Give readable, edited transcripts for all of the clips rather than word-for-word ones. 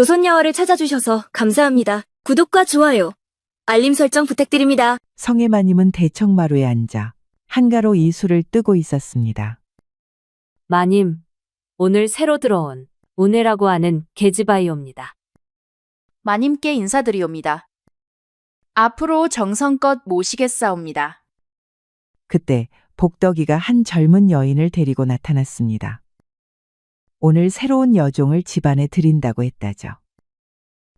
조선야월을 찾아주셔서 감사합니다. 구독과 좋아요, 알림 설정 부탁드립니다. 성혜마님은 대청마루에 앉아 한가로 이술을 뜨고 있었습니다. 마님, 오늘 새로 들어온 운해라고 하는 계집아이옵니다. 마님께 인사드리옵니다. 앞으로 정성껏 모시겠사옵니다. 그때 복덕이가 한 젊은 여인을 데리고 나타났습니다. 오늘 새로운 여종을 집안에 들인다고 했다죠.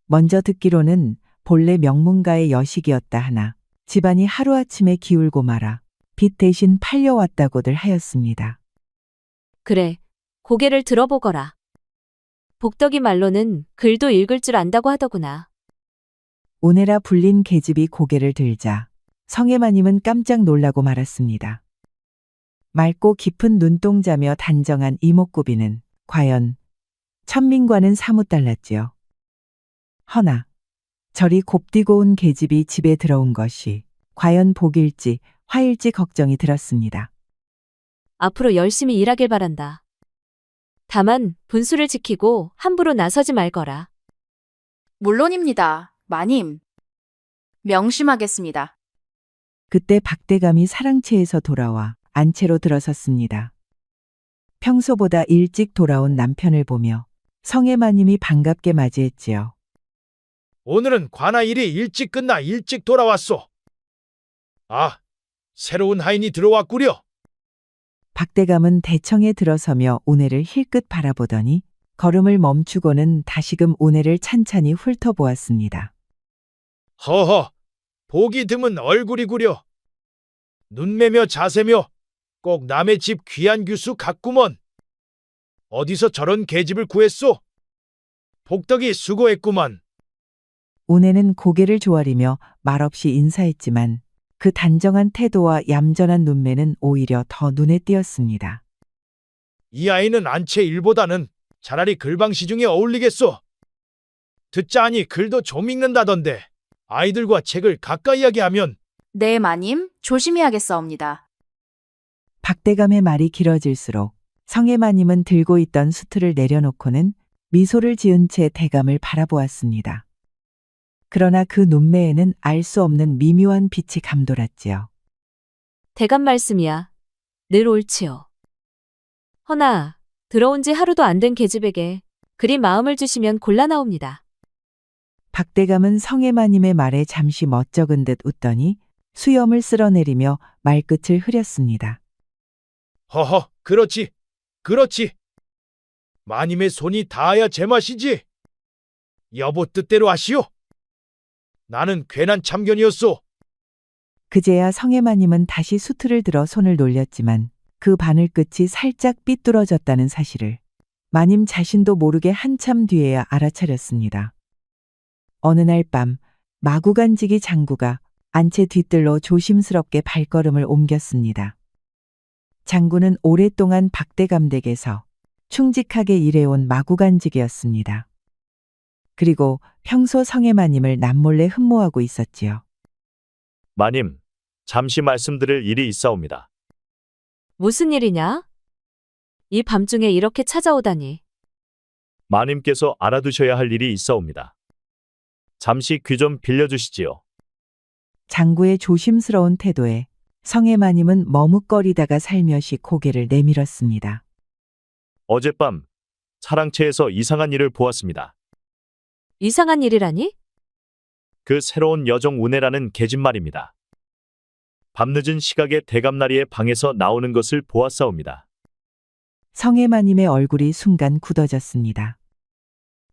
먼저 듣기로는 본래 명문가의 여식이었다 하나 집안이 하루아침에 기울고 말아 빚 대신 팔려왔다고들 하였습니다. 그래, 고개를 들어보거라. 복덕이 말로는 글도 읽을 줄 안다고 하더구나. 오네라 불린 계집이 고개를 들자 성혜마님은 깜짝 놀라고 말았습니다. 맑고 깊은 눈동자며 단정한 이목구비는 과연 천민과는 사뭇 달랐지요. 허나 저리 곱디고 온 계집이 집에 들어온 것이 과연 복일지 화일지 걱정이 들었습니다. 앞으로 열심히 일하길 바란다. 다만 분수를 지키고 함부로 나서지 말거라. 물론입니다. 마님. 명심하겠습니다. 그때 박대감이 사랑채에서 돌아와 안채로 들어섰습니다. 평소보다 일찍 돌아온 남편을 보며 성혜마님이 반갑게 맞이했지요. 오늘은 관아 일이 일찍 끝나 일찍 돌아왔소. 아, 새로운 하인이 들어왔구려. 박대감은 대청에 들어서며 운해를 힐끗 바라보더니 걸음을 멈추고는 다시금 운해를 찬찬히 훑어보았습니다. 허허, 보기 드문 얼굴이구려. 눈매며 자세며 꼭 남의 집 귀한 규수 같구먼. 어디서 저런 계집을 구했소? 복덕이 수고했구만. 운해는 고개를 조아리며 말없이 인사했지만 그 단정한 태도와 얌전한 눈매는 오히려 더 눈에 띄었습니다. 이 아이는 안채 일보다는 차라리 글방시중에 어울리겠소. 듣자하니 글도 좀 읽는다던데 아이들과 책을 가까이 하게 하면. 네, 마님. 조심히 하겠사옵니다. 박대감의 말이 길어질수록 성혜마님은 들고 있던 수트를 내려놓고는 미소를 지은 채 대감을 바라보았습니다. 그러나 그 눈매에는 알 수 없는 미묘한 빛이 감돌았지요. 대감 말씀이야. 늘 옳지요. 허나 들어온 지 하루도 안 된 계집에게 그리 마음을 주시면 곤란하옵니다. 박대감은 성혜마님의 말에 잠시 멋쩍은 듯 웃더니 수염을 쓸어내리며 말끝을 흐렸습니다. 허허, 그렇지, 그렇지. 마님의 손이 닿아야 제맛이지. 여보 뜻대로 하시오. 나는 괜한 참견이었소. 그제야 성혜마님은 다시 수트를 들어 손을 놀렸지만 그 바늘 끝이 살짝 삐뚤어졌다는 사실을 마님 자신도 모르게 한참 뒤에야 알아차렸습니다. 어느 날 밤 마구간지기 장구가 안채 뒤뜰로 조심스럽게 발걸음을 옮겼습니다. 장구는 오랫동안 박대감 댁에서 충직하게 일해온 마구간직이었습니다. 그리고 평소 성혜마님을 남몰래 흠모하고 있었지요. 마님, 잠시 말씀드릴 일이 있사옵니다. 무슨 일이냐? 이 밤중에 이렇게 찾아오다니. 마님께서 알아두셔야 할 일이 있사옵니다. 잠시 귀 좀 빌려주시지요. 장구의 조심스러운 태도에 성혜마님은 머뭇거리다가 살며시 고개를 내밀었습니다. 어젯밤 사랑채에서 이상한 일을 보았습니다. 이상한 일이라니? 그 새로운 여종 운해라는 계집 말입니다. 밤늦은 시각에 대감나리의 방에서 나오는 것을 보았사옵니다. 성혜마님의 얼굴이 순간 굳어졌습니다.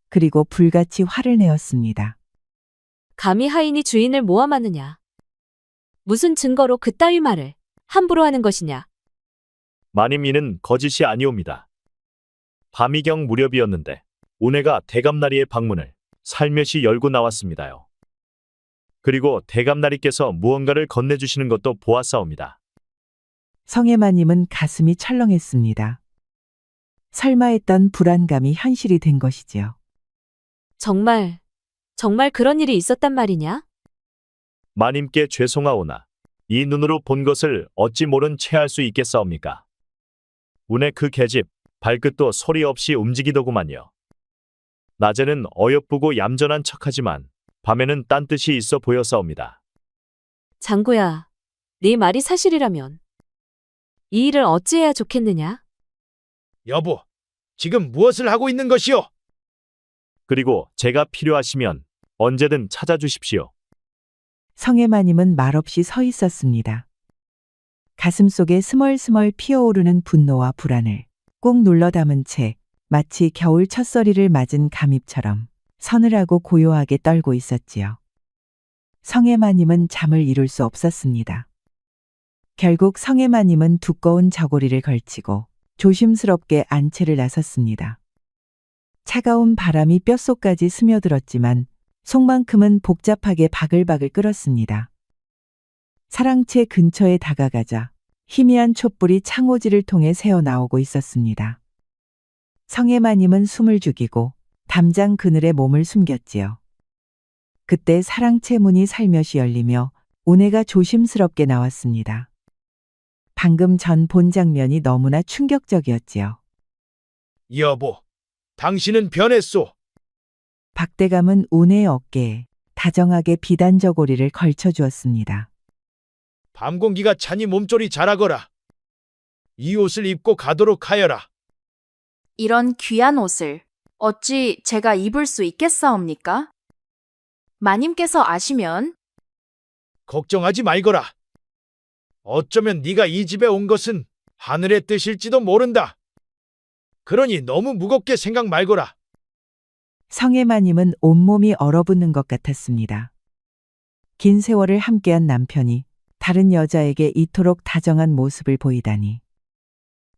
그리고 불같이 화를 내었습니다. 감히 하인이 주인을 모함하느냐? 무슨 증거로 그따위 말을 함부로 하는 것이냐? 마님 이는 거짓이 아니옵니다. 밤이경 무렵이었는데 운해가 대감나리의 방문을 살며시 열고 나왔습니다요. 그리고 대감나리께서 무언가를 건네주시는 것도 보았사옵니다. 성혜마님은 가슴이 철렁했습니다. 설마 했던 불안감이 현실이 된 것이지요. 정말 그런 일이 있었단 말이냐? 마님께 죄송하오나 이 눈으로 본 것을 어찌 모른 채 할 수 있겠사옵니까? 운해 그 계집 발끝도 소리 없이 움직이더구만요. 낮에는 어여쁘고 얌전한 척하지만 밤에는 딴뜻이 있어 보여싸웁니다. 장구야, 네 말이 사실이라면 이 일을 어찌해야 좋겠느냐? 여보, 지금 무엇을 하고 있는 것이오? 그리고 제가 필요하시면 언제든 찾아주십시오. 성혜마님은 말없이 서 있었습니다. 가슴속에 스멀스멀 피어오르는 분노와 불안을 꼭 눌러 담은 채 마치 겨울 첫서리를 맞은 감입처럼 서늘하고 고요하게 떨고 있었지요. 성혜마님은 잠을 이룰 수 없었습니다. 결국 성혜마님은 두꺼운 저고리를 걸치고 조심스럽게 안채를 나섰습니다. 차가운 바람이 뼛속까지 스며들었지만 속만큼은 복잡하게 바글바글 끓었습니다. 사랑채 근처에 다가가자 희미한 촛불이 창호지를 통해 새어나오고 있었습니다. 성혜마님은 숨을 죽이고 담장 그늘에 몸을 숨겼지요. 그때 사랑채 문이 살며시 열리며 오네가 조심스럽게 나왔습니다. 방금 전 본 장면이 너무나 충격적이었지요. 여보, 당신은 변했소. 박대감은 오네의 어깨에 다정하게 비단 저고리를 걸쳐주었습니다. 밤 공기가 차니 몸조리 잘하거라. 이 옷을 입고 가도록 하여라. 이런 귀한 옷을 어찌 제가 입을 수 있겠사옵니까? 마님께서 아시면 걱정하지 말거라. 어쩌면 네가 이 집에 온 것은 하늘의 뜻일지도 모른다. 그러니 너무 무겁게 생각 말거라. 성혜마님은 온몸이 얼어붙는 것 같았습니다. 긴 세월을 함께한 남편이 다른 여자에게 이토록 다정한 모습을 보이다니.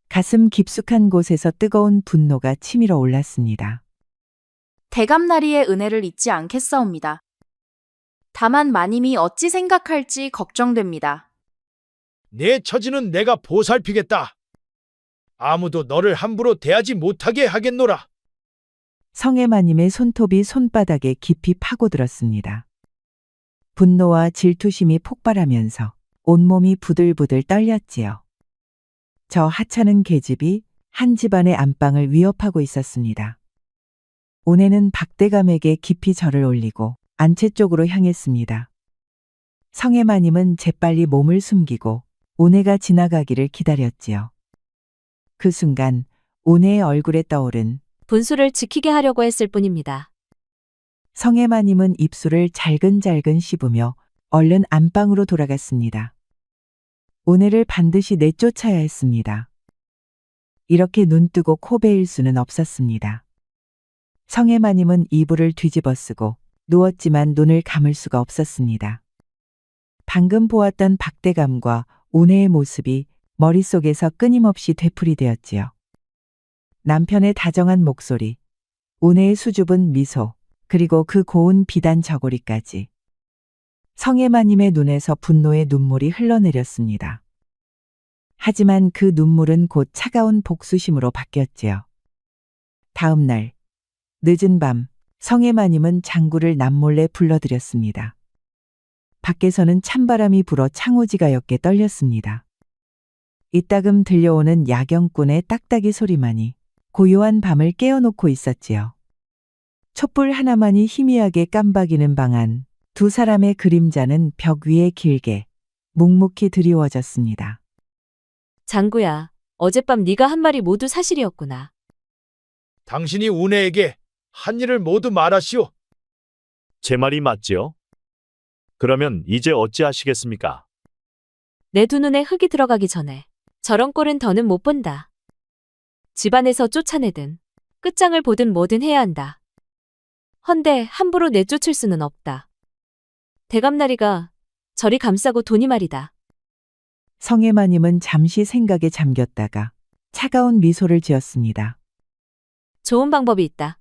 가슴 깊숙한 곳에서 뜨거운 분노가 치밀어 올랐습니다. 대감나리의 은혜를 잊지 않겠사옵니다. 다만 마님이 어찌 생각할지 걱정됩니다. 내 처지는 내가 보살피겠다. 아무도 너를 함부로 대하지 못하게 하겠노라. 성혜마님의 손톱이 손바닥에 깊이 파고들었습니다. 분노와 질투심이 폭발하면서 온몸이 부들부들 떨렸지요. 저 하찮은 계집이 한 집안의 안방을 위협하고 있었습니다. 오네는 박대감에게 깊이 절을 올리고 안채 쪽으로 향했습니다. 성혜마님은 재빨리 몸을 숨기고 오네가 지나가기를 기다렸지요. 그 순간 오네의 얼굴에 떠오른 분수를 지키게 하려고 했을 뿐입니다. 성혜마님은 입술을 잘근잘근 씹으며 얼른 안방으로 돌아갔습니다. 오네를 반드시 내쫓아야 했습니다. 이렇게 눈뜨고 코 베일 수는 없었습니다. 성혜마님은 이불을 뒤집어 쓰고 누웠지만 눈을 감을 수가 없었습니다. 방금 보았던 박대감과 오네의 모습이 머릿속에서 끊임없이 되풀이되었지요. 남편의 다정한 목소리, 오네의 수줍은 미소, 그리고 그 고운 비단 저고리까지. 성혜마님의 눈에서 분노의 눈물이 흘러내렸습니다. 하지만 그 눈물은 곧 차가운 복수심으로 바뀌었지요. 다음 날, 늦은 밤, 성혜마님은 장구를 남몰래 불러들였습니다. 밖에서는 찬바람이 불어 창호지가 옅게 떨렸습니다. 이따금 들려오는 야경꾼의 딱딱이 소리만이 고요한 밤을 깨워놓고 있었지요. 촛불 하나만이 희미하게 깜박이는 방 안, 두 사람의 그림자는 벽 위에 길게 묵묵히 드리워졌습니다. 장구야, 어젯밤 네가 한 말이 모두 사실이었구나. 당신이 우네에게 한 일을 모두 말하시오. 제 말이 맞지요? 그러면 이제 어찌하시겠습니까? 내 두 눈에 흙이 들어가기 전에 저런 꼴은 더는 못 본다. 집안에서 쫓아내든 끝장을 보든 뭐든 해야 한다. 헌데 함부로 내쫓을 수는 없다. 대감나리가 저리 감싸고 도니 말이다. 성혜마님은 잠시 생각에 잠겼다가 차가운 미소를 지었습니다. 좋은 방법이 있다.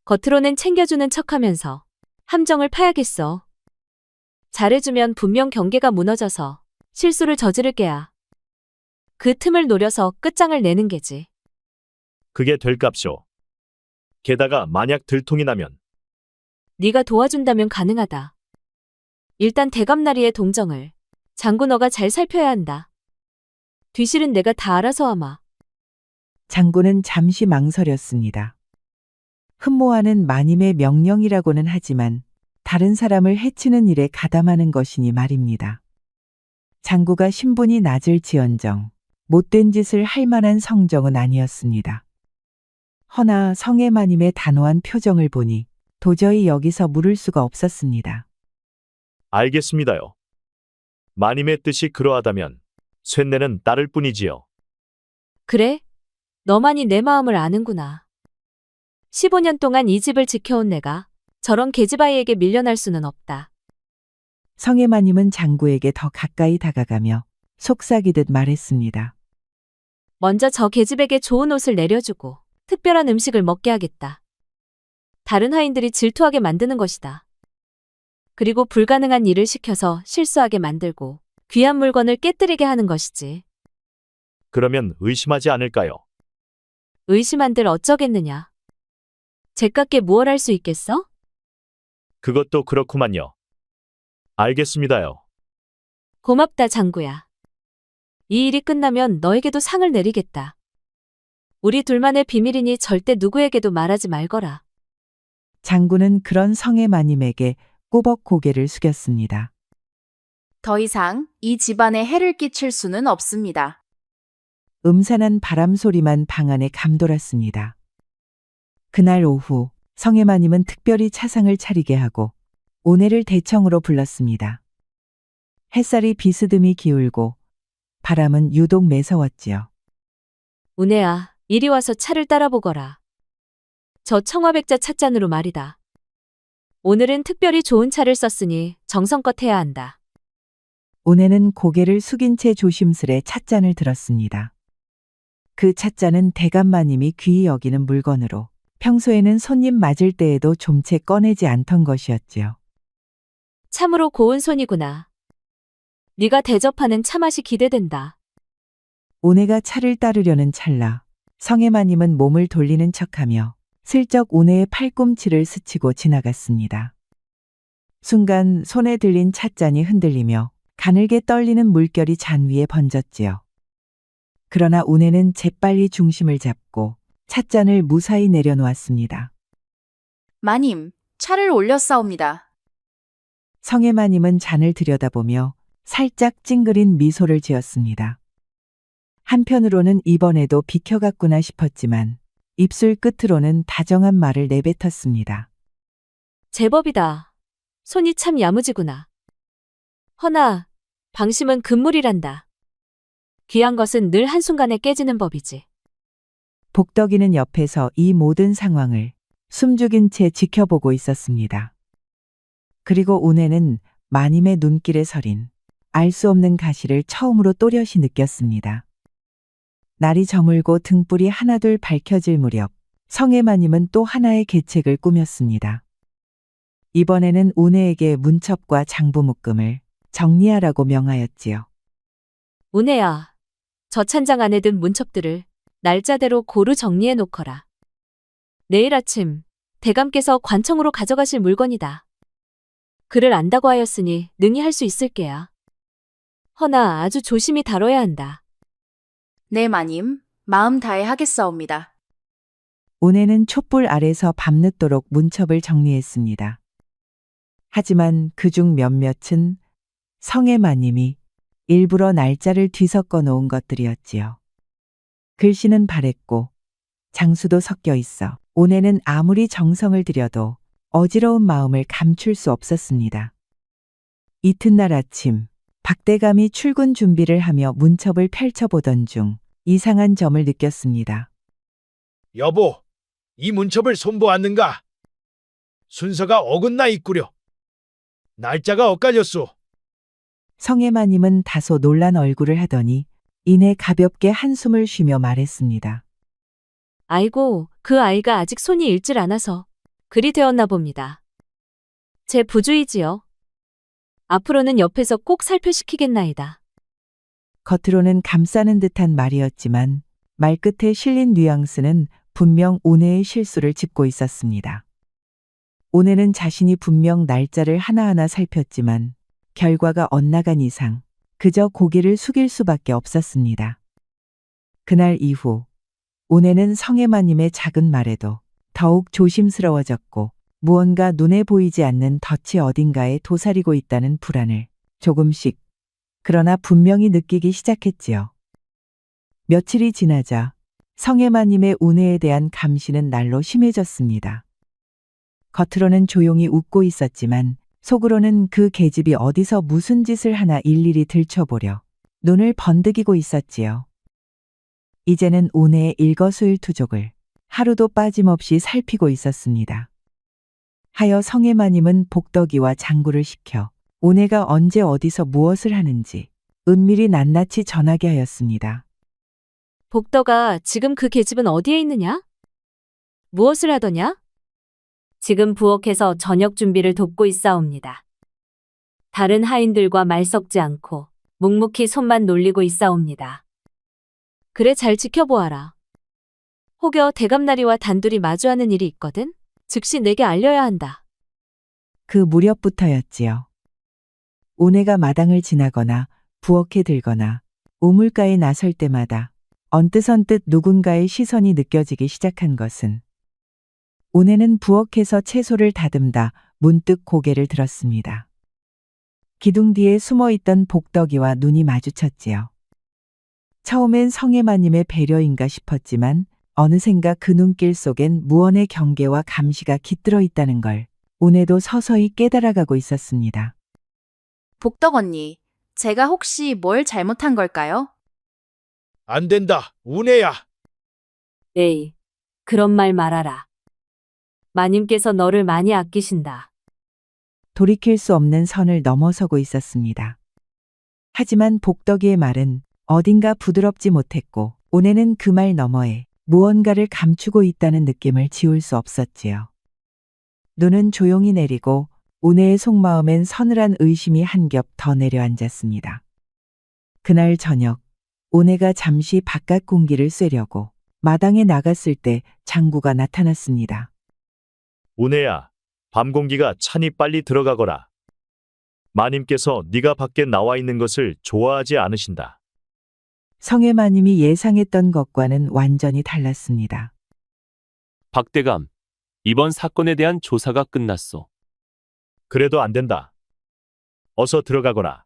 겉으로는 챙겨주는 척하면서 함정을 파야겠어. 잘해주면 분명 경계가 무너져서 실수를 저지를 게야. 그 틈을 노려서 끝장을 내는 게지. 그게 될값쇼. 게다가 만약 들통이 나면 네가 도와준다면 가능하다. 일단 대감나리의 동정을 장구 너가 잘 살펴야 한다. 뒤실은 내가 다 알아서 하마. 장군은 잠시 망설였습니다. 흠모하는 마님의 명령이라고는 하지만 다른 사람을 해치는 일에 가담하는 것이니 말입니다. 장구가 신분이 낮을지언정 못된 짓을 할 만한 성정은 아니었습니다. 허나 성의 마님의 단호한 표정을 보니 도저히 여기서 물을 수가 없었습니다. 알겠습니다요. 마님의 뜻이 그러하다면 쇳내는 따를 뿐이지요. 그래? 너만이 내 마음을 아는구나. 15년 동안 이 집을 지켜온 내가 저런 계집아이에게 밀려날 수는 없다. 성의 마님은 장구에게 더 가까이 다가가며 속삭이듯 말했습니다. 먼저 저 계집에게 좋은 옷을 내려주고 특별한 음식을 먹게 하겠다. 다른 하인들이 질투하게 만드는 것이다. 그리고 불가능한 일을 시켜서 실수하게 만들고 귀한 물건을 깨뜨리게 하는 것이지. 그러면 의심하지 않을까요? 의심한들 어쩌겠느냐. 제깝게 무얼 할 수 있겠어? 그것도 그렇구만요. 알겠습니다요. 고맙다, 장구야. 이 일이 끝나면 너에게도 상을 내리겠다. 우리 둘만의 비밀이니 절대 누구에게도 말하지 말거라. 장구는 그런 성의 마님에게 꼬벅 고개를 숙였습니다. 더 이상 이 집안에 해를 끼칠 수는 없습니다. 음산한 바람 소리만 방 안에 감돌았습니다. 그날 오후 성의 마님은 특별히 차상을 차리게 하고 오내를 대청으로 불렀습니다. 햇살이 비스듬히 기울고 바람은 유독 매서웠지요. 우네야, 이리 와서 차를 따라보거라. 저 청화백자 찻잔으로 말이다. 오늘은 특별히 좋은 차를 썼으니 정성껏 해야 한다. 오내는 고개를 숙인 채 조심스레 찻잔을 들었습니다. 그 찻잔은 대감마님이 귀히 여기는 물건으로 평소에는 손님 맞을 때에도 좀채 꺼내지 않던 것이었지요. 참으로 고운 손이구나. 네가 대접하는 차맛이 기대된다. 오내가 차를 따르려는 찰나 성의 마님은 몸을 돌리는 척하며 슬쩍 오내의 팔꿈치를 스치고 지나갔습니다. 순간 손에 들린 찻잔이 흔들리며 가늘게 떨리는 물결이 잔 위에 번졌지요. 그러나 오내는 재빨리 중심을 잡고 찻잔을 무사히 내려놓았습니다. 마님, 차를 올렸사옵니다. 성의 마님은 잔을 들여다보며 살짝 찡그린 미소를 지었습니다. 한편으로는 이번에도 비켜갔구나 싶었지만 입술 끝으로는 다정한 말을 내뱉었습니다. 제법이다. 손이 참 야무지구나. 허나 방심은 금물이란다. 귀한 것은 늘 한순간에 깨지는 법이지. 복덕이는 옆에서 이 모든 상황을 숨죽인 채 지켜보고 있었습니다. 그리고 오내는 마님의 눈길에 서린 알 수 없는 가시를 처음으로 또렷이 느꼈습니다. 날이 저물고 등불이 하나둘 밝혀질 무렵 성의 마님은 또 하나의 계책을 꾸몄습니다. 이번에는 오내에게 문첩과 장부 묶음을 정리하라고 명하였지요. 우네야, 저 찬장 안에 든 문첩들을 날짜대로 고루 정리해 놓거라. 내일 아침 대감께서 관청으로 가져가실 물건이다. 그를 안다고 하였으니 능히 할 수 있을 게야. 허나 아주 조심히 다뤄야 한다. 네, 마님. 마음 다해 하겠사옵니다. 오내는 촛불 아래서 밤늦도록 문첩을 정리했습니다. 하지만 그중 몇몇은 성의 마님이 일부러 날짜를 뒤섞어 놓은 것들이었지요. 글씨는 바랬고 장수도 섞여 있어 오내는 아무리 정성을 들여도 어지러운 마음을 감출 수 없었습니다. 이튿날 아침 박대감이 출근 준비를 하며 문첩을 펼쳐보던 중 이상한 점을 느꼈습니다. 여보, 이 문첩을 손보았는가? 순서가 어긋나 있구려. 날짜가 엇갈렸소. 성의 마님은 다소 놀란 얼굴을 하더니 이내 가볍게 한숨을 쉬며 말했습니다. 아이고, 그 아이가 아직 손이 읽질 않아서 그리 되었나 봅니다. 제 부주의지요. 앞으로는 옆에서 꼭 살펴시키겠나이다. 겉으로는 감싸는 듯한 말이었지만 말끝에 실린 뉘앙스는 분명 오내의 실수를 짚고 있었습니다. 오내는 자신이 분명 날짜를 하나하나 살폈지만 결과가 엇나간 이상 그저 고개를 숙일 수밖에 없었습니다. 그날 이후 오내는 성의 마님의 작은 말에도 더욱 조심스러워졌고 무언가 눈에 보이지 않는 덫이 어딘가에 도사리고 있다는 불안을 조금씩 그러나 분명히 느끼기 시작했지요. 며칠이 지나자 성혜마님의 운해에 대한 감시는 날로 심해졌습니다. 겉으로는 조용히 웃고 있었지만 속으로는 그 계집이 어디서 무슨 짓을 하나 일일이 들춰보려 눈을 번득이고 있었지요. 이제는 운해의 일거수일투족을 하루도 빠짐없이 살피고 있었습니다. 하여 성혜마님은 복덕이와 장구를 시켜 운해가 언제 어디서 무엇을 하는지 은밀히 낱낱이 전하게 하였습니다. 복덕아, 지금 그 계집은 어디에 있느냐? 무엇을 하더냐? 지금 부엌에서 저녁 준비를 돕고 있사옵니다. 다른 하인들과 말 섞지 않고 묵묵히 손만 놀리고 있사옵니다. 그래, 잘 지켜보아라. 혹여 대감나리와 단둘이 마주하는 일이 있거든? 즉시 내게 알려야 한다. 그 무렵부터였지요. 운해가 마당을 지나거나 부엌에 들거나 우물가에 나설 때마다 언뜻언뜻 누군가의 시선이 느껴지기 시작한 것은 운해는 부엌에서 채소를 다듬다 문득 고개를 들었습니다. 기둥 뒤에 숨어있던 복덕이와 눈이 마주쳤지요. 처음엔 성혜마님의 배려인가 싶었지만 어느샌가 그 눈길 속엔 무언의 경계와 감시가 깃들어 있다는 걸 운해도 서서히 깨달아가고 있었습니다. 복덕 언니, 제가 혹시 뭘 잘못한 걸까요? 안 된다. 운해야. 에이, 그런 말 말아라. 마님께서 너를 많이 아끼신다. 돌이킬 수 없는 선을 넘어서고 있었습니다. 하지만 복덕이의 말은 어딘가 부드럽지 못했고 운해는 그 말 너머에 무언가를 감추고 있다는 느낌을 지울 수 없었지요. 눈은 조용히 내리고 운해의 속마음엔 서늘한 의심이 한 겹 더 내려앉았습니다. 그날 저녁 운해가 잠시 바깥 공기를 쐬려고 마당에 나갔을 때 장구가 나타났습니다. 운해야, 밤 공기가 차니 빨리 들어가거라. 마님께서 네가 밖에 나와 있는 것을 좋아하지 않으신다. 성혜마님이 예상했던 것과는 완전히 달랐습니다. 박대감, 이번 사건에 대한 조사가 끝났소. 그래도 안 된다. 어서 들어가거라.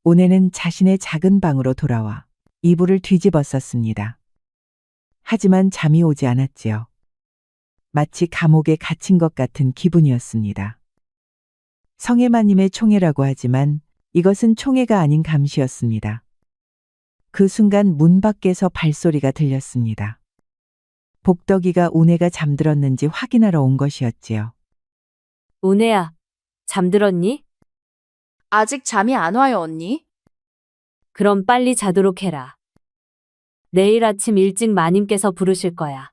운해는 자신의 작은 방으로 돌아와 이불을 뒤집었었습니다. 하지만 잠이 오지 않았지요. 마치 감옥에 갇힌 것 같은 기분이었습니다. 성혜마님의 총애라고 하지만 이것은 총애가 아닌 감시였습니다. 그 순간 문 밖에서 발소리가 들렸습니다. 복덕이가 운해가 잠들었는지 확인하러 온 것이었지요. 운해야, 잠들었니? 아직 잠이 안 와요, 언니. 그럼 빨리 자도록 해라. 내일 아침 일찍 마님께서 부르실 거야.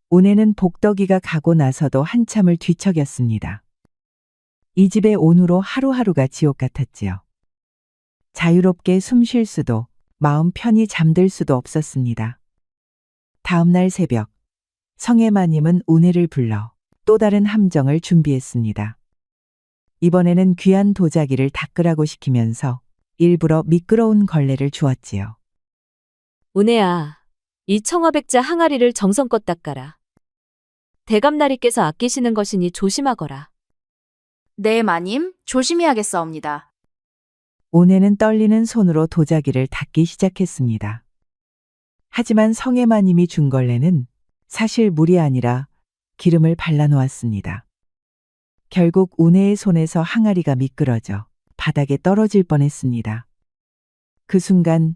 운해는 복덕이가 가고 나서도 한참을 뒤척였습니다. 이 집에 온 후로 하루하루가 지옥 같았지요. 자유롭게 숨 쉴 수도 마음 편히 잠들 수도 없었습니다. 다음 날 새벽 성혜마님은 운해를 불러 또 다른 함정을 준비했습니다. 이번에는 귀한 도자기를 닦으라고 시키면서 일부러 미끄러운 걸레를 주었지요. 운해야, 이 청화백자 항아리를 정성껏 닦아라. 대감나리께서 아끼시는 것이니 조심하거라. 네, 마님, 조심히 하겠사옵니다. 운해는 떨리는 손으로 도자기를 닦기 시작했습니다. 하지만 성혜마님이 준 걸레는 사실 물이 아니라 기름을 발라놓았습니다. 결국 운해의 손에서 항아리가 미끄러져 바닥에 떨어질 뻔했습니다. 그 순간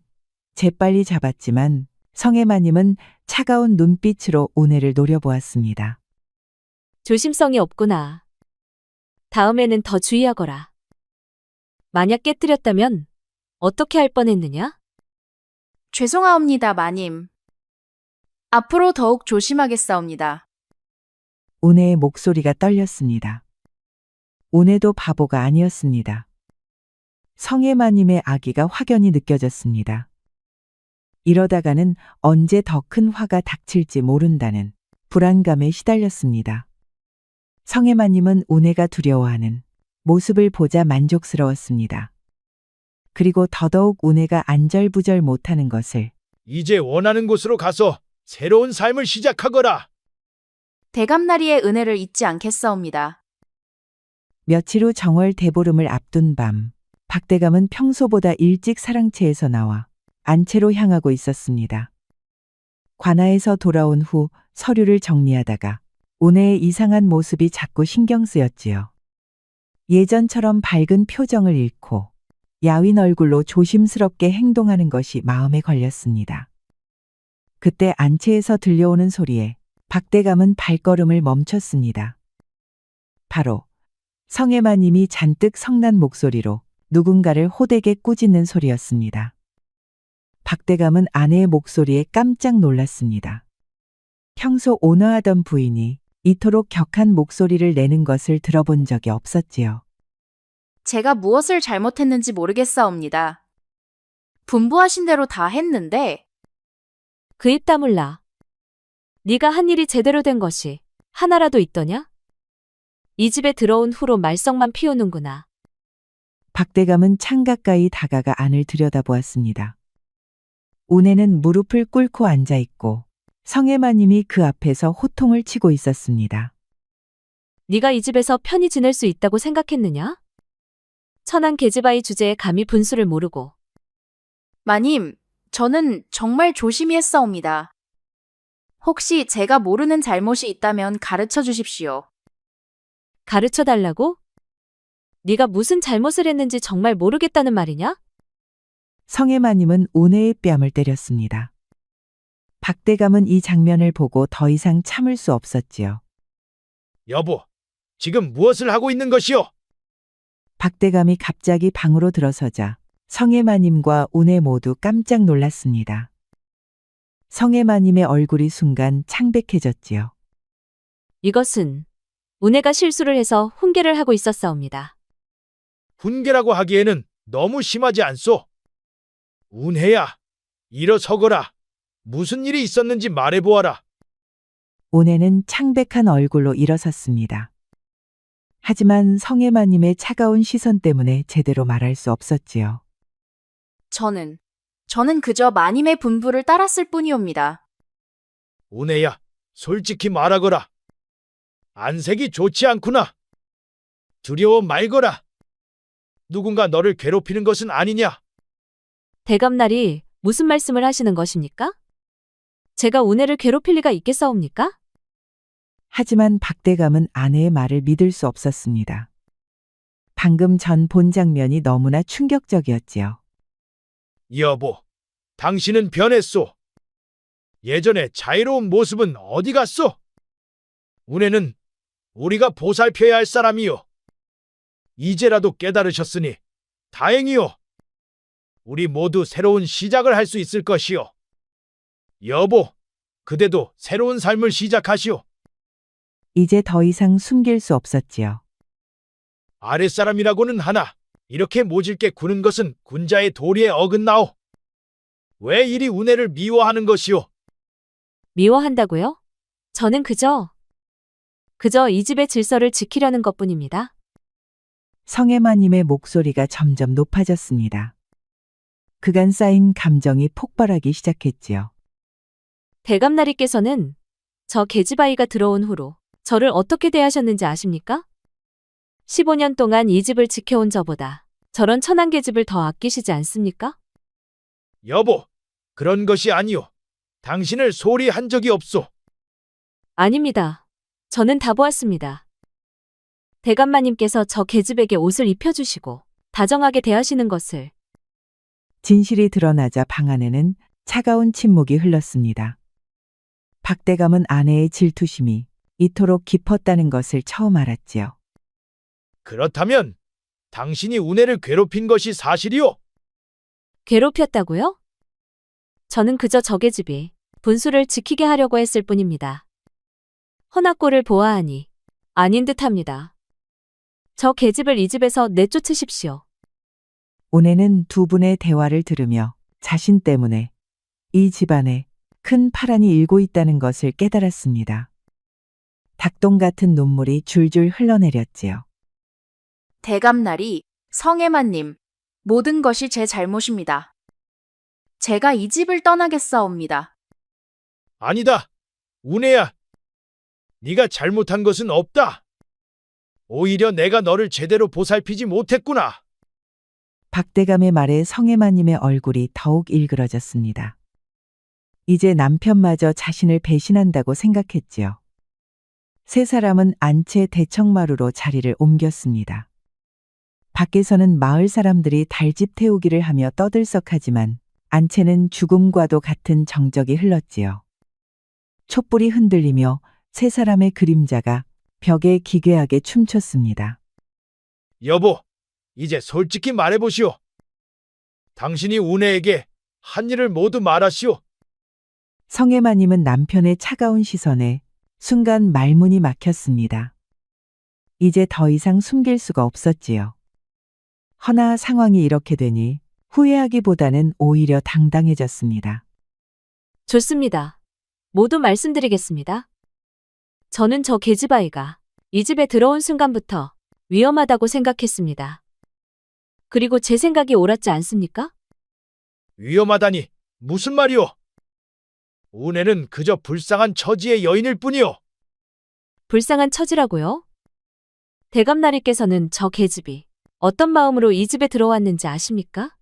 재빨리 잡았지만 성혜마님은 차가운 눈빛으로 운해를 노려보았습니다. 조심성이 없구나. 다음에는 더 주의하거라. 만약 깨뜨렸다면 어떻게 할 뻔했느냐? 죄송하옵니다, 마님. 앞으로 더욱 조심하겠사옵니다. 운해의 목소리가 떨렸습니다. 운해도 바보가 아니었습니다. 성혜마님의 악의가 확연히 느껴졌습니다. 이러다가는 언제 더 큰 화가 닥칠지 모른다는 불안감에 시달렸습니다. 성혜마님은 운해가 두려워하는 모습을 보자 만족스러웠습니다. 그리고 더더욱 운해가 안절부절 못하는 것을 이제 원하는 곳으로 가서 새로운 삶을 시작하거라. 대감나리의 은혜를 잊지 않겠사옵니다. 며칠 후 정월 대보름을 앞둔 밤, 박대감은 평소보다 일찍 사랑채에서 나와 안채로 향하고 있었습니다. 관아에서 돌아온 후 서류를 정리하다가 운해의 이상한 모습이 자꾸 신경 쓰였지요. 예전처럼 밝은 표정을 잃고 야윈 얼굴로 조심스럽게 행동하는 것이 마음에 걸렸습니다. 그때 안채에서 들려오는 소리에 박대감은 발걸음을 멈췄습니다. 바로 성혜마님이 잔뜩 성난 목소리로 누군가를 호되게 꾸짖는 소리였습니다. 박대감은 아내의 목소리에 깜짝 놀랐습니다. 평소 온화하던 부인이 이토록 격한 목소리를 내는 것을 들어본 적이 없었지요. 제가 무엇을 잘못했는지 모르겠사옵니다. 분부하신 대로 다 했는데 그 입 다물라. 네가 한 일이 제대로 된 것이 하나라도 있더냐? 이 집에 들어온 후로 말썽만 피우는구나. 박대감은 창 가까이 다가가 안을 들여다보았습니다. 운해는 무릎을 꿇고 앉아 있고 성혜마님이 그 앞에서 호통을 치고 있었습니다. 네가 이 집에서 편히 지낼 수 있다고 생각했느냐? 천한 계집아이 주제에 감히 분수를 모르고. 마님, 저는 정말 조심히 했사옵니다. 혹시 제가 모르는 잘못이 있다면 가르쳐 주십시오. 가르쳐 달라고? 네가 무슨 잘못을 했는지 정말 모르겠다는 말이냐? 성혜마님은 운해의 뺨을 때렸습니다. 박대감은 이 장면을 보고 더 이상 참을 수 없었지요. 여보, 지금 무엇을 하고 있는 것이오? 박대감이 갑자기 방으로 들어서자 성혜마님과 운해 모두 깜짝 놀랐습니다. 성혜마님의 얼굴이 순간 창백해졌지요. 이것은 운해가 실수를 해서 훈계를 하고 있었사옵니다. 훈계라고 하기에는 너무 심하지 않소? 운해야, 일어서거라. 무슨 일이 있었는지 말해보아라. 운해는 창백한 얼굴로 일어섰습니다. 하지만 성혜마님의 차가운 시선 때문에 제대로 말할 수 없었지요. 저는 그저 마님의 분부를 따랐을 뿐이옵니다. 운해야, 솔직히 말하거라. 안색이 좋지 않구나. 두려워 말거라. 누군가 너를 괴롭히는 것은 아니냐? 대감날이 무슨 말씀을 하시는 것입니까? 제가 운해를 괴롭힐 리가 있겠사옵니까? 하지만 박대감은 아내의 말을 믿을 수 없었습니다. 방금 전 본 장면이 너무나 충격적이었지요. 여보, 당신은 변했소. 예전에 자유로운 모습은 어디 갔소? 운해는 우리가 보살펴야 할 사람이요. 이제라도 깨달으셨으니 다행이요. 우리 모두 새로운 시작을 할 수 있을 것이요. 여보, 그대도 새로운 삶을 시작하시오. 이제 더 이상 숨길 수 없었지요. 아랫사람이라고는 하나 이렇게 모질게 구는 것은 군자의 도리에 어긋나오. 왜 이리 운해를 미워하는 것이오? 미워한다고요? 저는 그저 이 집의 질서를 지키려는 것뿐입니다. 성혜마님의 목소리가 점점 높아졌습니다. 그간 쌓인 감정이 폭발하기 시작했지요. 대감나리께서는 저 계집아이가 들어온 후로 저를 어떻게 대하셨는지 아십니까? 15년 동안 이 집을 지켜온 저보다 저런 천한 계집을 더 아끼시지 않습니까? 여보, 그런 것이 아니오. 당신을 소홀히 한 적이 없소. 아닙니다. 저는 다 보았습니다. 대감마님께서 저 계집에게 옷을 입혀주시고 다정하게 대하시는 것을. 진실이 드러나자 방 안에는 차가운 침묵이 흘렀습니다. 박대감은 아내의 질투심이 이토록 깊었다는 것을 처음 알았지요. 그렇다면 당신이 운해를 괴롭힌 것이 사실이오? 괴롭혔다고요? 저는 그저 저 계집이 분수를 지키게 하려고 했을 뿐입니다. 허나꼴을 보아하니 아닌 듯합니다. 저 계집을 이 집에서 내쫓으십시오. 운해는 두 분의 대화를 들으며 자신 때문에 이 집안에 큰 파란이 일고 있다는 것을 깨달았습니다. 닭똥 같은 눈물이 줄줄 흘러내렸지요. 대감나리, 성혜마님, 모든 것이 제 잘못입니다. 제가 이 집을 떠나겠사옵니다. 아니다. 운해야. 네가 잘못한 것은 없다. 오히려 내가 너를 제대로 보살피지 못했구나. 박대감의 말에 성혜마님의 얼굴이 더욱 일그러졌습니다. 이제 남편마저 자신을 배신한다고 생각했지요. 세 사람은 안채 대청마루로 자리를 옮겼습니다. 밖에서는 마을 사람들이 달집 태우기를 하며 떠들썩하지만 안채는 죽음과도 같은 정적이 흘렀지요. 촛불이 흔들리며 세 사람의 그림자가 벽에 기괴하게 춤췄습니다. 여보, 이제 솔직히 말해보시오. 당신이 운해에게 한 일을 모두 말하시오. 성혜마님은 남편의 차가운 시선에 순간 말문이 막혔습니다. 이제 더 이상 숨길 수가 없었지요. 허나 상황이 이렇게 되니 후회하기보다는 오히려 당당해졌습니다. 좋습니다. 모두 말씀드리겠습니다. 저는 저 계집아이가 이 집에 들어온 순간부터 위험하다고 생각했습니다. 그리고 제 생각이 옳았지 않습니까? 위험하다니 무슨 말이오? 운해는 그저 불쌍한 처지의 여인일 뿐이오. 불쌍한 처지라고요? 대감나리께서는 저 계집이 어떤 마음으로 이 집에 들어왔는지 아십니까?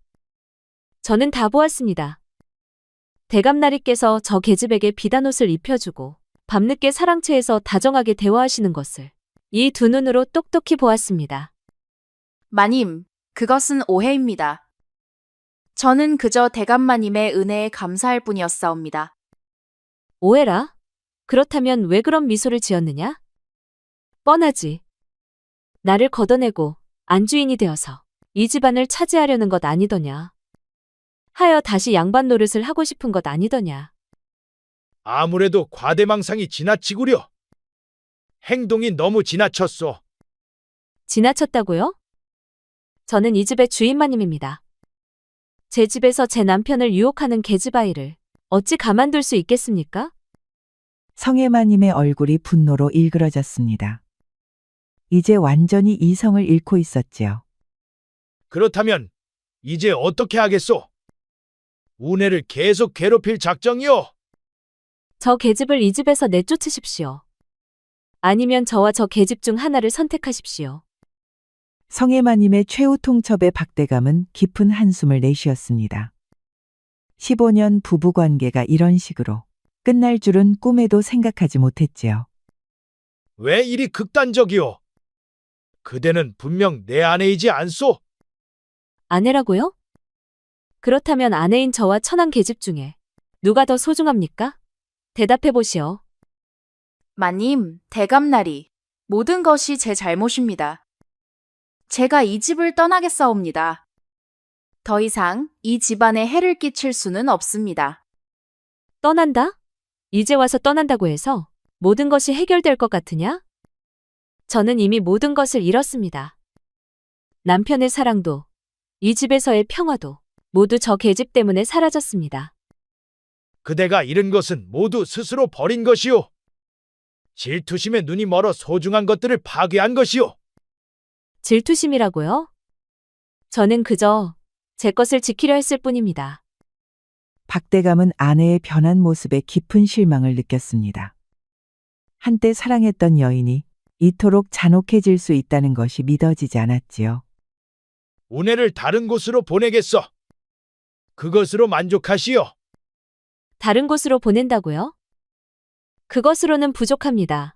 저는 다 보았습니다. 대감나리께서 저 계집에게 비단옷을 입혀주고 밤늦게 사랑채에서 다정하게 대화하시는 것을 이 두 눈으로 똑똑히 보았습니다. 마님, 그것은 오해입니다. 저는 그저 대감마님의 은혜에 감사할 뿐이었사옵니다. 오해라? 그렇다면 왜 그런 미소를 지었느냐? 뻔하지. 나를 걷어내고 안주인이 되어서 이 집안을 차지하려는 것 아니더냐? 하여 다시 양반 노릇을 하고 싶은 것 아니더냐? 아무래도 과대망상이 지나치구려. 행동이 너무 지나쳤소. 지나쳤다고요? 저는 이 집의 주인마님입니다. 제 집에서 제 남편을 유혹하는 계집아이를 어찌 가만둘 수 있겠습니까? 성혜마님의 얼굴이 분노로 일그러졌습니다. 이제 완전히 이성을 잃고 있었지요. 그렇다면 이제 어떻게 하겠소? 운해를 계속 괴롭힐 작정이오. 저 계집을 이 집에서 내쫓으십시오. 아니면 저와 저 계집 중 하나를 선택하십시오. 성혜마님의 최후 통첩의 박대감은 깊은 한숨을 내쉬었습니다. 15년 부부관계가 이런 식으로 끝날 줄은 꿈에도 생각하지 못했지요. 왜 이리 극단적이오? 그대는 분명 내 아내이지 않소? 아내라고요? 그렇다면 아내인 저와 천한 계집 중에 누가 더 소중합니까? 대답해 보시오. 마님, 대감나리, 모든 것이 제 잘못입니다. 제가 이 집을 떠나겠사옵니다. 더 이상 이 집안에 해를 끼칠 수는 없습니다. 떠난다? 이제 와서 떠난다고 해서 모든 것이 해결될 것 같으냐? 저는 이미 모든 것을 잃었습니다. 남편의 사랑도, 이 집에서의 평화도 모두 저 계집 때문에 사라졌습니다. 그대가 잃은 것은 모두 스스로 버린 것이오. 질투심에 눈이 멀어 소중한 것들을 파괴한 것이오. 질투심이라고요? 저는 그저 제 것을 지키려 했을 뿐입니다. 박대감은 아내의 변한 모습에 깊은 실망을 느꼈습니다. 한때 사랑했던 여인이 이토록 잔혹해질 수 있다는 것이 믿어지지 않았지요. 운해를 다른 곳으로 보내겠어. 그것으로 만족하시오. 다른 곳으로 보낸다고요? 그것으로는 부족합니다.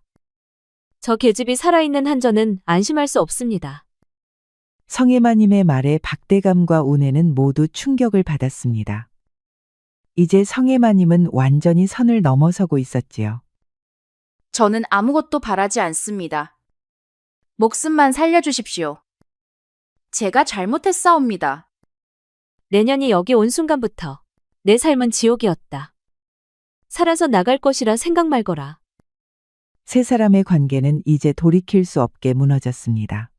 저 계집이 살아있는 한 저는 안심할 수 없습니다. 성혜마님의 말에 박대감과 운해는 모두 충격을 받았습니다. 이제 성혜마님은 완전히 선을 넘어서고 있었지요. 저는 아무것도 바라지 않습니다. 목숨만 살려주십시오. 제가 잘못했사옵니다. 내년이 여기 온 순간부터 내 삶은 지옥이었다. 살아서 나갈 것이라 생각 말거라. 세 사람의 관계는 이제 돌이킬 수 없게 무너졌습니다.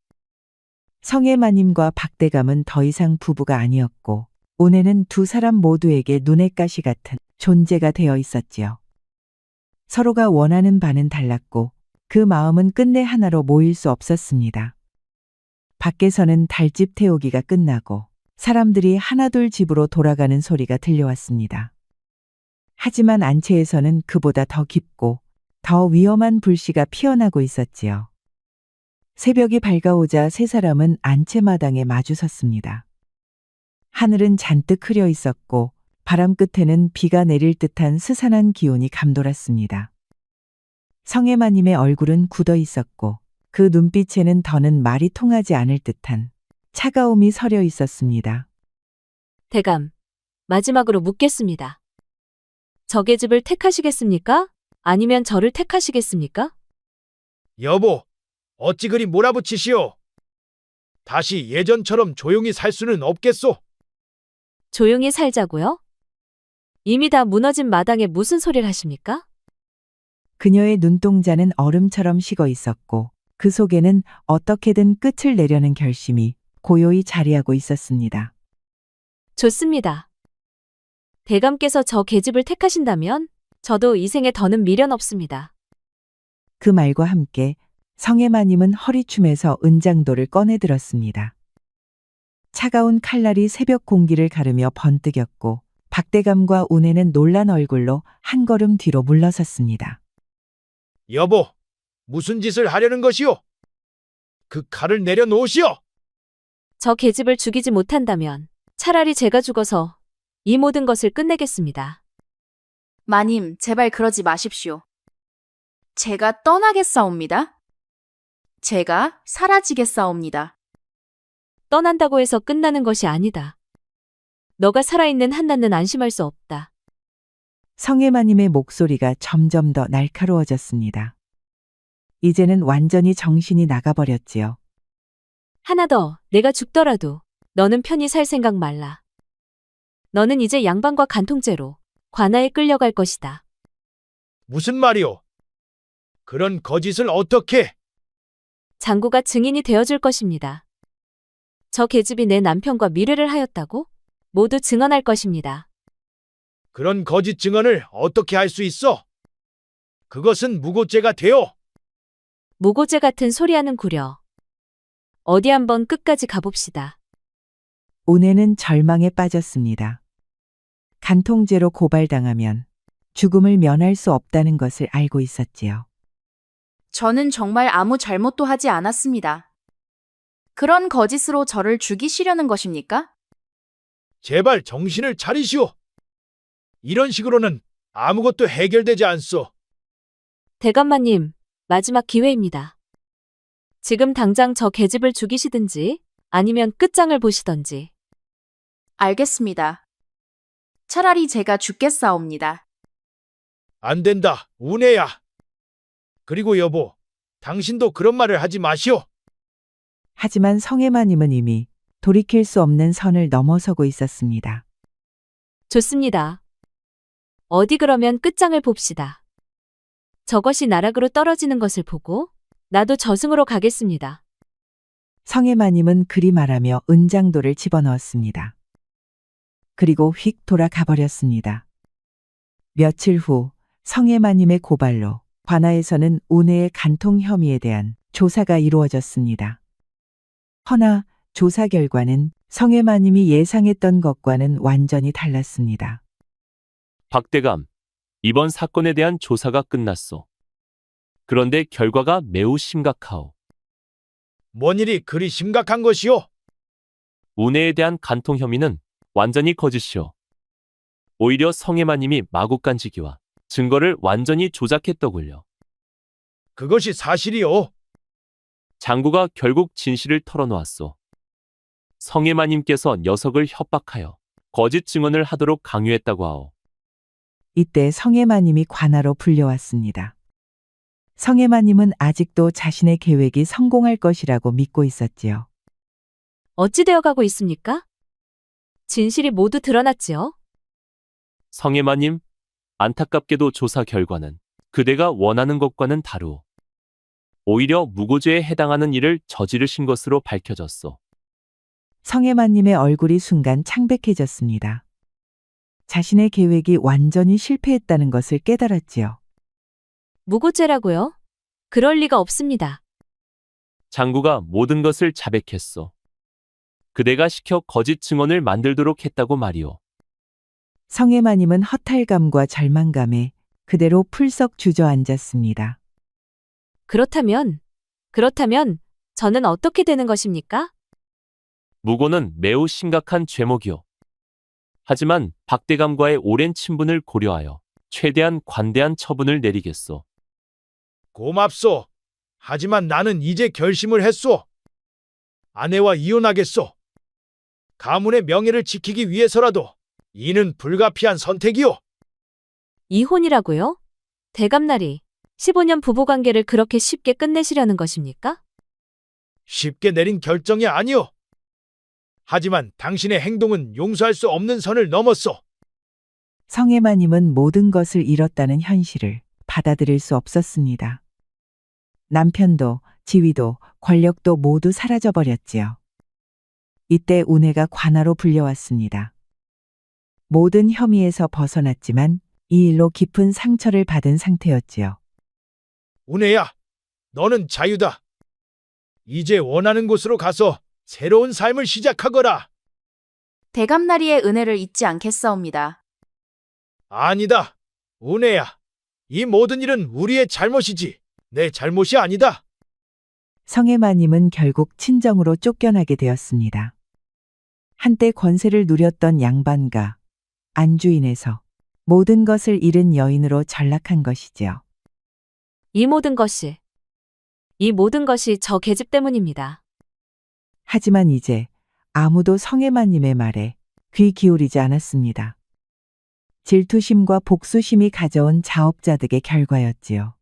성혜마님과 박대감은 더 이상 부부가 아니었고 운해는 두 사람 모두에게 눈의 가시 같은 존재가 되어 있었지요. 서로가 원하는 바는 달랐고 그 마음은 끝내 하나로 모일 수 없었습니다. 밖에서는 달집 태우기가 끝나고 사람들이 하나둘 집으로 돌아가는 소리가 들려왔습니다. 하지만 안채에서는 그보다 더 깊고 더 위험한 불씨가 피어나고 있었지요. 새벽이 밝아오자 세 사람은 안채마당에 마주 섰습니다. 하늘은 잔뜩 흐려 있었고 바람 끝에는 비가 내릴 듯한 스산한 기온이 감돌았습니다. 성혜마님의 얼굴은 굳어 있었고 그 눈빛에는 더는 말이 통하지 않을 듯한 차가움이 서려 있었습니다. 대감, 마지막으로 묻겠습니다. 저 계집을 택하시겠습니까? 아니면 저를 택하시겠습니까? 여보, 어찌 그리 몰아붙이시오? 다시 예전처럼 조용히 살 수는 없겠소? 조용히 살자고요? 이미 다 무너진 마당에 무슨 소리를 하십니까? 그녀의 눈동자는 얼음처럼 식어 있었고 그 속에는 어떻게든 끝을 내려는 결심이 고요히 자리하고 있었습니다. 좋습니다. 대감께서 저 계집을 택하신다면 저도 이 생에 더는 미련 없습니다. 그 말과 함께 성혜마님은 허리춤에서 은장도를 꺼내들었습니다. 차가운 칼날이 새벽 공기를 가르며 번뜩였고 박대감과 운해는 놀란 얼굴로 한 걸음 뒤로 물러섰습니다. 여보, 무슨 짓을 하려는 것이오? 그 칼을 내려놓으시오! 저 계집을 죽이지 못한다면 차라리 제가 죽어서 이 모든 것을 끝내겠습니다. 마님, 제발 그러지 마십시오. 제가 떠나겠사옵니다. 제가 사라지겠사옵니다. 떠난다고 해서 끝나는 것이 아니다. 너가 살아있는 한나는 안심할 수 없다. 성혜마님의 목소리가 점점 더 날카로워졌습니다. 이제는 완전히 정신이 나가버렸지요. 하나 더, 내가 죽더라도 너는 편히 살 생각 말라. 너는 이제 양반과 간통죄로 관아에 끌려갈 것이다. 무슨 말이오? 그런 거짓을 어떻게? 장구가 증인이 되어줄 것입니다. 저 계집이 내 남편과 미래를 하였다고 모두 증언할 것입니다. 그런 거짓 증언을 어떻게 할 수 있어? 그것은 무고죄가 되어. 무고죄 같은 소리하는 구려. 어디 한번 끝까지 가봅시다. 운해는 절망에 빠졌습니다. 간통죄로 고발당하면 죽음을 면할 수 없다는 것을 알고 있었지요. 저는 정말 아무 잘못도 하지 않았습니다. 그런 거짓으로 저를 죽이시려는 것입니까? 제발 정신을 차리시오. 이런 식으로는 아무것도 해결되지 않소. 대감마님, 마지막 기회입니다. 지금 당장 저 계집을 죽이시든지 아니면 끝장을 보시던지. 알겠습니다. 차라리 제가 죽겠사옵니다. 안 된다, 운해야. 그리고 여보, 당신도 그런 말을 하지 마시오. 하지만 성혜마님은 이미 돌이킬 수 없는 선을 넘어서고 있었습니다. 좋습니다. 어디 그러면 끝장을 봅시다. 저것이 나락으로 떨어지는 것을 보고 나도 저승으로 가겠습니다. 성혜마님은 그리 말하며 은장도를 집어넣었습니다. 그리고 휙 돌아가 버렸습니다. 며칠 후 성혜마님의 고발로 관아에서는 운해의 간통 혐의에 대한 조사가 이루어졌습니다. 허나 조사 결과는 성혜마님이 예상했던 것과는 완전히 달랐습니다. 박대감, 이번 사건에 대한 조사가 끝났소. 그런데 결과가 매우 심각하오. 뭔 일이 그리 심각한 것이오? 운해에 대한 간통 혐의는 완전히 거짓이오. 오히려 성혜마님이 마구간지기와 증거를 완전히 조작했더군요. 그것이 사실이오. 장구가 결국 진실을 털어놓았소. 성혜마님께서 녀석을 협박하여 거짓 증언을 하도록 강요했다고 하오. 이때 성혜마님이 관아로 불려왔습니다. 성혜마님은 아직도 자신의 계획이 성공할 것이라고 믿고 있었지요. 어찌 되어가고 있습니까? 진실이 모두 드러났지요? 성혜마님, 안타깝게도 조사 결과는 그대가 원하는 것과는 다르오. 오히려 무고죄에 해당하는 일을 저지르신 것으로 밝혀졌소. 성혜마님의 얼굴이 순간 창백해졌습니다. 자신의 계획이 완전히 실패했다는 것을 깨달았지요. 무고죄라고요? 그럴 리가 없습니다. 장구가 모든 것을 자백했소. 그대가 시켜 거짓 증언을 만들도록 했다고 말이오. 성혜마님은 허탈감과 절망감에 그대로 풀썩 주저앉았습니다. 그렇다면 저는 어떻게 되는 것입니까? 무고는 매우 심각한 죄목이요. 하지만 박대감과의 오랜 친분을 고려하여 최대한 관대한 처분을 내리겠소. 고맙소. 하지만 나는 이제 결심을 했소. 아내와 이혼하겠소. 가문의 명예를 지키기 위해서라도 이는 불가피한 선택이오. 이혼이라고요? 대감날이 15년 부부관계를 그렇게 쉽게 끝내시려는 것입니까? 쉽게 내린 결정이 아니오. 하지만 당신의 행동은 용서할 수 없는 선을 넘었소. 성혜마님은 모든 것을 잃었다는 현실을 받아들일 수 없었습니다. 남편도 지위도 권력도 모두 사라져버렸지요. 이때 운해가 관하로 불려왔습니다. 모든 혐의에서 벗어났지만 이 일로 깊은 상처를 받은 상태였지요. 운해야, 너는 자유다. 이제 원하는 곳으로 가서 새로운 삶을 시작하거라. 대감나리의 은혜를 잊지 않겠사옵니다. 아니다. 운해야. 이 모든 일은 우리의 잘못이지 내 잘못이 아니다. 성혜마님은 결국 친정으로 쫓겨나게 되었습니다. 한때 권세를 누렸던 양반가, 안주인에서 모든 것을 잃은 여인으로 전락한 것이지요. 이 모든 것이 저 계집 때문입니다. 하지만 이제 아무도 성혜마님의 말에 귀 기울이지 않았습니다. 질투심과 복수심이 가져온 자업자득의 결과였지요.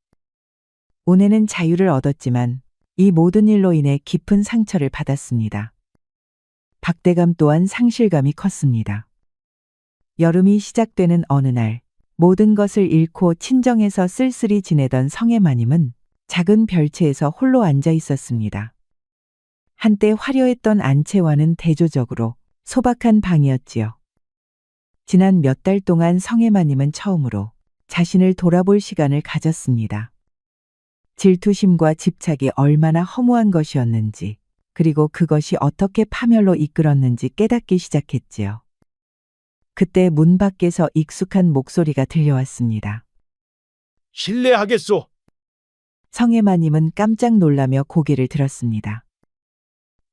운해는 자유를 얻었지만 이 모든 일로 인해 깊은 상처를 받았습니다. 박대감 또한 상실감이 컸습니다. 여름이 시작되는 어느 날 모든 것을 잃고 친정에서 쓸쓸히 지내던 성혜마님은 작은 별채에서 홀로 앉아 있었습니다. 한때 화려했던 안채와는 대조적으로 소박한 방이었지요. 지난 몇 달 동안 성혜마님은 처음으로 자신을 돌아볼 시간을 가졌습니다. 질투심과 집착이 얼마나 허무한 것이었는지, 그리고 그것이 어떻게 파멸로 이끌었는지 깨닫기 시작했지요. 그때 문 밖에서 익숙한 목소리가 들려왔습니다. 실례하겠소. 성혜마님은 깜짝 놀라며 고개를 들었습니다.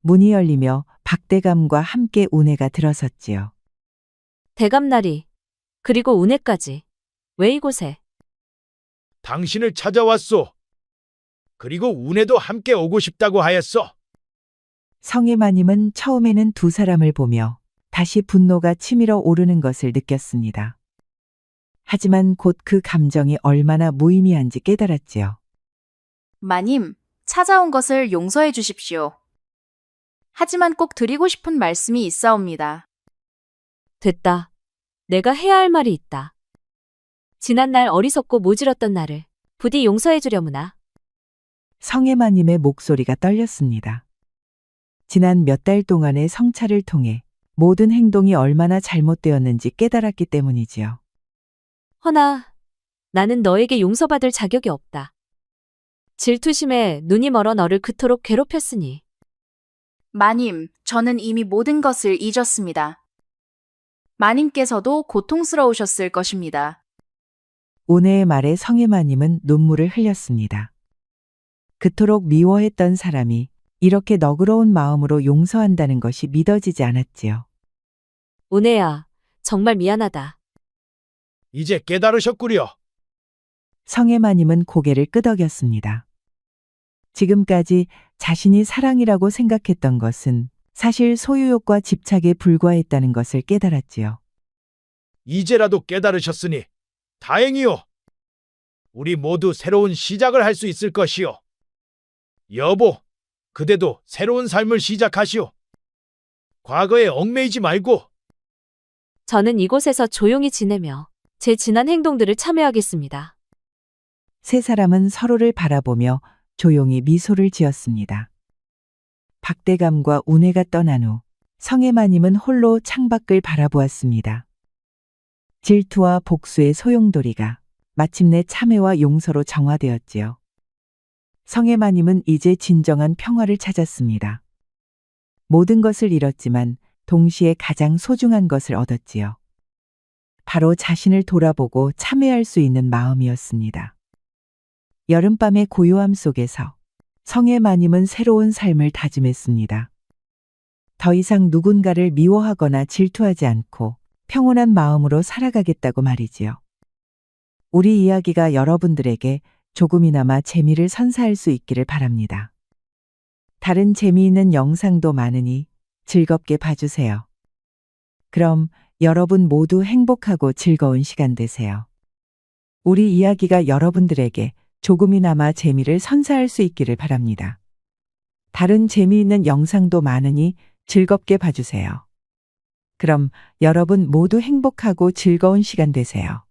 문이 열리며 박대감과 함께 운해가 들어섰지요. 대감날이 그리고 운해까지 왜 이곳에? 당신을 찾아왔소. 그리고 운해도 함께 오고 싶다고 하였소. 성혜마님은 처음에는 두 사람을 보며 다시 분노가 치밀어 오르는 것을 느꼈습니다. 하지만 곧 그 감정이 얼마나 무의미한지 깨달았지요. 마님, 찾아온 것을 용서해 주십시오. 하지만 꼭 드리고 싶은 말씀이 있사옵니다. 됐다. 내가 해야 할 말이 있다. 지난날 어리석고 모질었던 나를 부디 용서해 주려무나. 성혜마님의 목소리가 떨렸습니다. 지난 몇 달 동안의 성찰을 통해 모든 행동이 얼마나 잘못되었는지 깨달았기 때문이지요. 허나 나는 너에게 용서받을 자격이 없다. 질투심에 눈이 멀어 너를 그토록 괴롭혔으니. 마님, 저는 이미 모든 것을 잊었습니다. 마님께서도 고통스러우셨을 것입니다. 운해의 말에 성혜마님은 눈물을 흘렸습니다. 그토록 미워했던 사람이 이렇게 너그러운 마음으로 용서한다는 것이 믿어지지 않았지요. 운해야, 정말 미안하다. 이제 깨달으셨구려. 성혜마님은 고개를 끄덕였습니다. 지금까지 자신이 사랑이라고 생각했던 것은 사실 소유욕과 집착에 불과했다는 것을 깨달았지요. 이제라도 깨달으셨으니 다행이오. 우리 모두 새로운 시작을 할 수 있을 것이오. 여보, 그대도 새로운 삶을 시작하시오. 과거에 얽매이지 말고. 저는 이곳에서 조용히 지내며 제 지난 행동들을 참여하겠습니다. 세 사람은 서로를 바라보며 조용히 미소를 지었습니다. 박대감과 운해가 떠난 후 성혜마님은 홀로 창밖을 바라보았습니다. 질투와 복수의 소용돌이가 마침내 참회와 용서로 정화되었지요. 성혜마님은 이제 진정한 평화를 찾았습니다. 모든 것을 잃었지만 동시에 가장 소중한 것을 얻었지요. 바로 자신을 돌아보고 참회할 수 있는 마음이었습니다. 여름밤의 고요함 속에서 성의 마님은 새로운 삶을 다짐했습니다. 더 이상 누군가를 미워하거나 질투하지 않고 평온한 마음으로 살아가겠다고 말이지요. 우리 이야기가 여러분들에게 조금이나마 재미를 선사할 수 있기를 바랍니다. 다른 재미있는 영상도 많으니 즐겁게 봐주세요. 그럼 여러분 모두 행복하고 즐거운 시간 되세요. 우리 이야기가 여러분들에게 조금이나마 재미를 선사할 수 있기를 바랍니다. 다른 재미있는 영상도 많으니 즐겁게 봐주세요. 그럼 여러분 모두 행복하고 즐거운 시간 되세요.